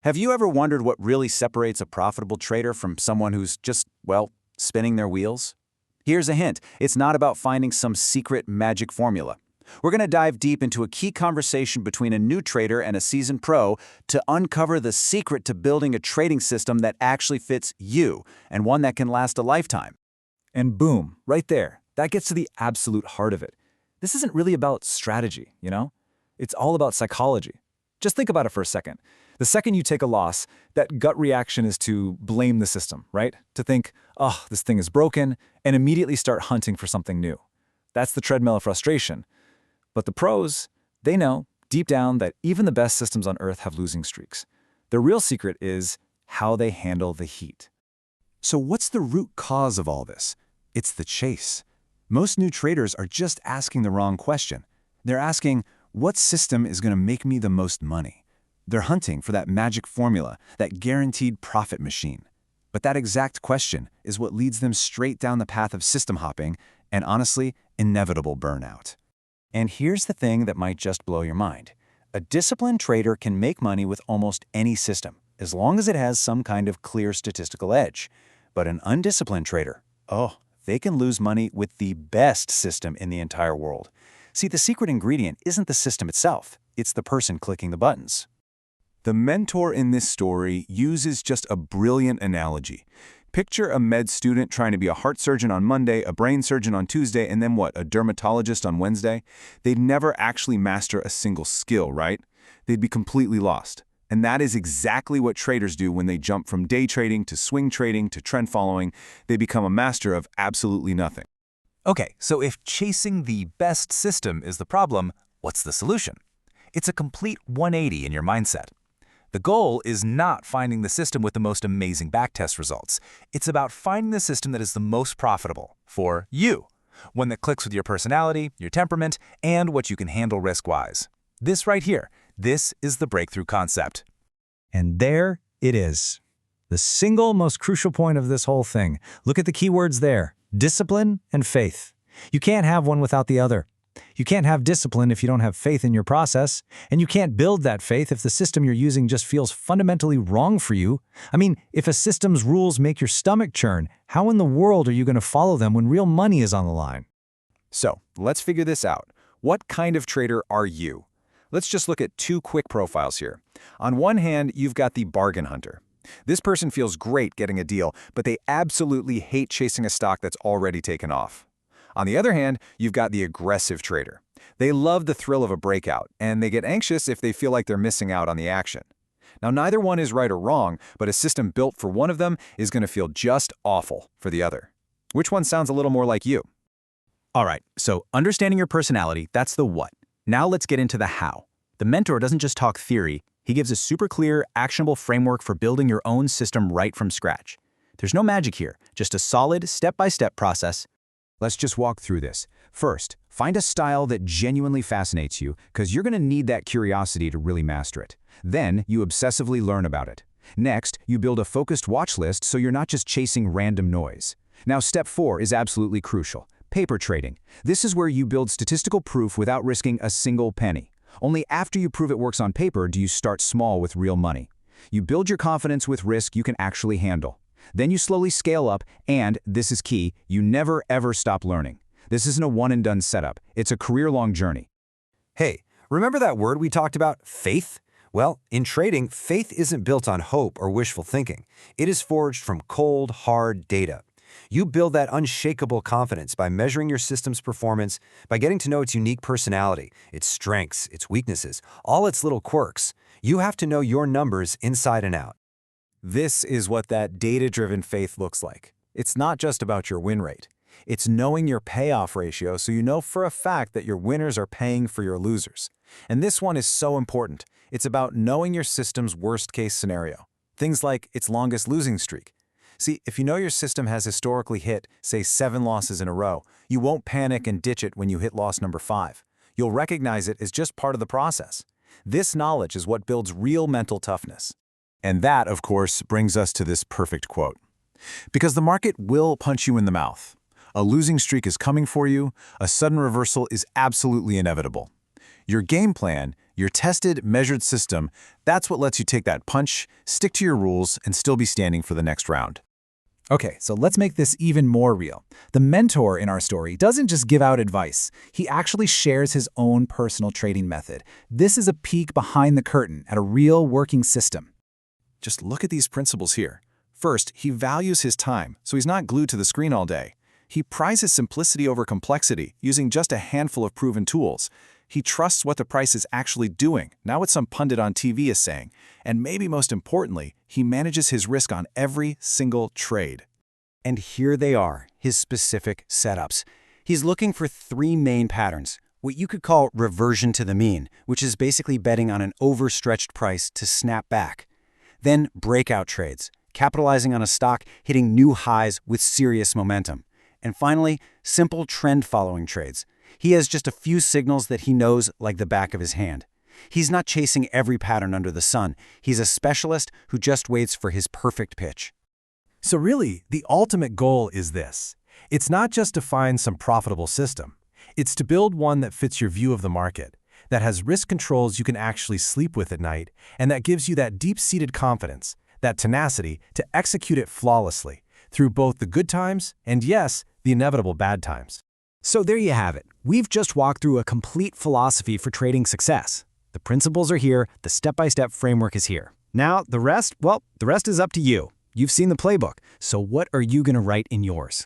Have you ever wondered what really separates a profitable trader from someone who's just, well, spinning their wheels? Here's a hint. It's not about finding some secret magic formula. We're going to dive deep into a key conversation between a new trader and a seasoned pro to uncover the secret to building a trading system that actually fits you and one that can last a lifetime. And boom, right there. That gets to the absolute heart of it. This isn't really about strategy, you know? It's all about psychology. Just think about it for a second. The second you take a loss, that gut reaction is to blame the system, right? To think, oh, this thing is broken, and immediately start hunting for something new. That's the treadmill of frustration. But the pros, they know, deep down, that even the best systems on Earth have losing streaks. The real secret is how they handle the heat. So what's the root cause of all this? It's the chase. Most new traders are just asking the wrong question. They're asking, what system is going to make me the most money? They're hunting for that magic formula, that guaranteed profit machine. But that exact question is what leads them straight down the path of system hopping and, honestly, inevitable burnout. And here's the thing that might just blow your mind. A disciplined trader can make money with almost any system, as long as it has some kind of clear statistical edge. But an undisciplined trader, they can lose money with the best system in the entire world. See, the secret ingredient isn't the system itself, it's the person clicking the buttons. The mentor in this story uses just a brilliant analogy. Picture a med student trying to be a heart surgeon on Monday, a brain surgeon on Tuesday, and then what, a dermatologist on Wednesday? They'd never actually master a single skill, right? They'd be completely lost. And that is exactly what traders do when they jump from day trading to swing trading to trend following. They become a master of absolutely nothing. Okay, so if chasing the best system is the problem, what's the solution? It's a complete 180 in your mindset. The goal is not finding the system with the most amazing backtest results. It's about finding the system that is the most profitable for you, one that clicks with your personality, your temperament, and what you can handle risk-wise. This right here, this is the breakthrough concept. And there it is. The single most crucial point of this whole thing. Look at the keywords there: discipline and faith. You can't have one without the other. You can't have discipline if you don't have faith in your process, and you can't build that faith if the system you're using just feels fundamentally wrong for you. I mean, if a system's rules make your stomach churn, how in the world are you going to follow them when real money is on the line? So, let's figure this out. What kind of trader are you? Let's just look at two quick profiles here. On one hand, you've got the bargain hunter. This person feels great getting a deal, but they absolutely hate chasing a stock that's already taken off. On the other hand, you've got the aggressive trader. They love the thrill of a breakout, and they get anxious if they feel like they're missing out on the action. Now, neither one is right or wrong, but a system built for one of them is going to feel just awful for the other. Which one sounds a little more like you? All right, so understanding your personality, that's the what. Now let's get into the how. The mentor doesn't just talk theory, he gives a super clear, actionable framework for building your own system right from scratch. There's no magic here, just a solid, step-by-step process. Let's just walk through this. First, find a style that genuinely fascinates you, because you're going to need that curiosity to really master it. Then, you obsessively learn about it. Next, you build a focused watch list so you're not just chasing random noise. Now, step 4 is absolutely crucial: paper trading. This is where you build statistical proof without risking a single penny. Only after you prove it works on paper do you start small with real money. You build your confidence with risk you can actually handle. Then you slowly scale up, and, this is key, you never ever stop learning. This isn't a one-and-done setup. It's a career-long journey. Hey, remember that word we talked about, faith? Well, in trading, faith isn't built on hope or wishful thinking. It is forged from cold, hard data. You build that unshakable confidence by measuring your system's performance, by getting to know its unique personality, its strengths, its weaknesses, all its little quirks. You have to know your numbers inside and out. This is what that data-driven faith looks like. It's not just about your win rate. It's knowing your payoff ratio so you know for a fact that your winners are paying for your losers. And this one is so important. It's about knowing your system's worst-case scenario. Things like its longest losing streak. See, if you know your system has historically hit, say, 7 losses in a row, you won't panic and ditch it when you hit loss number 5. You'll recognize it as just part of the process. This knowledge is what builds real mental toughness. And that, of course, brings us to this perfect quote. Because the market will punch you in the mouth. A losing streak is coming for you. A sudden reversal is absolutely inevitable. Your game plan, Your tested, measured system, that's what lets you take that punch, stick to your rules, and still be standing for the next round. Okay, so let's make this even more real. The mentor in our story doesn't just give out advice. He actually shares his own personal trading method. This is a peek behind the curtain at a real working system. Just look at these principles here. First, he values his time, so he's not glued to the screen all day. He prizes simplicity over complexity, using just a handful of proven tools. He trusts what the price is actually doing, not what some pundit on TV is saying. And maybe most importantly, he manages his risk on every single trade. And here they are, his specific setups. He's looking for 3 main patterns, what you could call reversion to the mean, which is basically betting on an overstretched price to snap back. Then breakout trades, capitalizing on a stock hitting new highs with serious momentum. And finally, simple trend-following trades. He has just a few signals that he knows like the back of his hand. He's not chasing every pattern under the sun. He's a specialist who just waits for his perfect pitch. So really, the ultimate goal is this. It's not just to find some profitable system. It's to build one that fits your view of the market, that has risk controls you can actually sleep with at night, and that gives you that deep-seated confidence, that tenacity to execute it flawlessly through both the good times and, yes, the inevitable bad times. So there you have it. We've just walked through a complete philosophy for trading success. The principles are here, the step-by-step framework is here. Now, the rest is up to you. You've seen the playbook, so what are you going to write in yours?